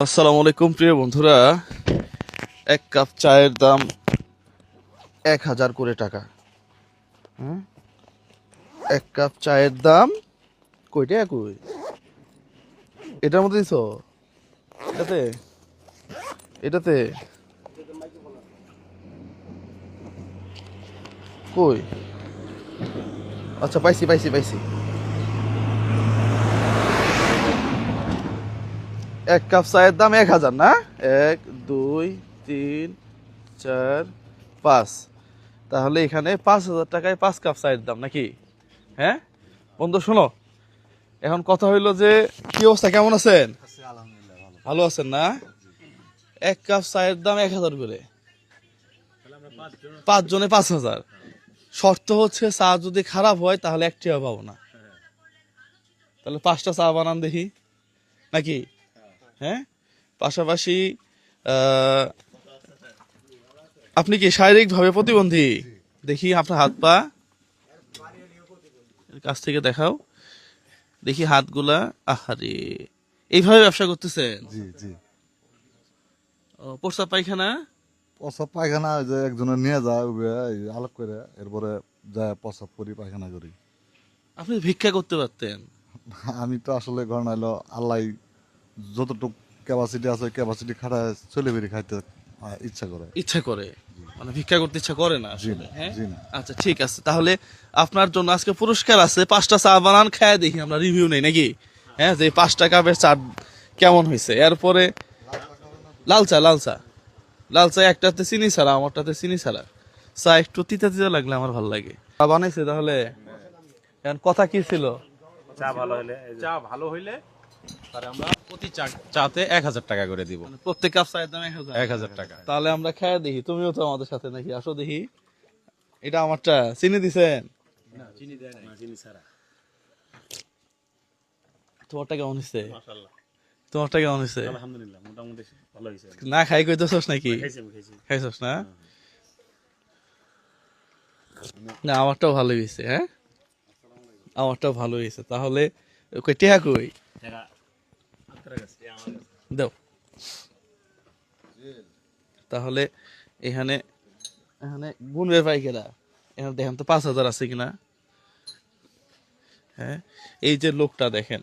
আসসালামু আলাইকুম প্রিয় বন্ধুরা, এক কাপ চায়ের দাম 1000 করে টাকা। এক কাপ চায়ের দাম কই টাকা কই? এটার মধ্যে দিছো? এটাতে এটাতে কই? আচ্ছা, পাইছি পাইছি পাইছি। এক কাপ চায়ের দাম 1000 না? 1 2 3 4 5। তাহলে এখানে 5000 টাকায় 5 কাপ চায়ের দাম নাকি? হ্যাঁ বন্ধু শোনো, এখন কথা হইলো যে কি অবস্থা, কেমন আছেন? ভালো আছেন না? এক কাপ চায়ের দাম 1000 করে, 5 জনে 5000। শর্ত হচ্ছে চা যদি খারাপ হয় তাহলে একটিও পাবো না। তাহলে 5টা চা বানান দেখি নাকি? হ্যাঁ, পাশাপাশি আহ, আপনি কি শারীরিক ভাবে প্রতিবন্ধী? দেখি আপনার হাত পা কাছ থেকে দেখাও, দেখি হাতগুলা। আহারে, এইভাবে ব্যবসা করতেছেন? জি জি। প্রস্রাব পায়খানা? প্রসাব পায়খানা ওই যে একজনে নিয়ে যায় আলাপ করে, এরপরে যায় প্রসাব করি, পায়খানা করি। আপনি ভিক্ষা করতে পারতেন। আমি তো আসলে ঘর নাইলো আল্লাহ যতটুক ক্যাপাসিটি আছে ক্যাপাসিটি খাটায় চলে বেরিয়ে খাইতে ইচ্ছা করে। ইচ্ছা করে, মানে ভিক্ষা করতে ইচ্ছা করে না জি আসলে। না, হ্যাঁ, জি না। আচ্ছা ঠিক আছে, তাহলে আপনার জন্য আজকে পুরস্কার আছে। 5টা চা বানান, খায় দেখি, আমরা রিভিউ নেই নাকি? হ্যাঁ, যে 5 কাপের চা কেমন হয়েছে। এরপরে লাল চা, লাল চা, লাল চা একটাতে চিনি ছাড়া, আমারটাতে চিনি ছাড়া। চা একটু তিতা তিতা লাগলে আমার ভালো লাগে। চা বানাইছে তাহলে? এখন কথা কি ছিল? চা ভালো হইলে তাহলে আমরা প্রতি চাতে 1000 টাকা করে দিব। মানে প্রত্যেক কাপ চায়ের দাম 1000? 1000 টাকা। তাহলে আমরা খায় দেখি, তুমিও তো আমাদের সাথে নাকি, আসো দেখি। এটা আমারটা চিনি দিছেন? চিনি দেয় না, চিনি ছাড়া। তোমারটা কেমন হয়েছে? তোমারটা কেমন হয়েছে? আলহামদুলিল্লাহ, মোটামুটি ভালো হয়েছে। না খাই কইতেছস নাকি? খাইছি। খাইছস না? না, আমারটাও ভালো হয়েছে। হ্যাঁ, আমারটাও ভালো হয়েছে। তাহলে কই টেহা কই? দাও। তাহলে এখানে এখানে গুনবে পাইকেরা, এখানে দেখেন তো 5000 আছে কিনা। হ্যাঁ, এই যে লোকটা দেখেন,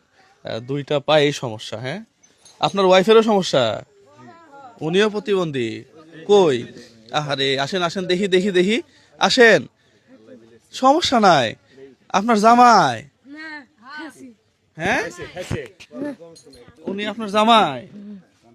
2টা পায়ে সমস্যা। হ্যাঁ, আপনার ওয়াইফেরও সমস্যা, উনিও প্রতিবন্ধী। কই? আহারে, আসেন আসেন, দেখি দেখি দেখি, আসেন। সমস্যা নাই, আপনার জামাই? হ্যাঁ, উনি আপনার জামাই?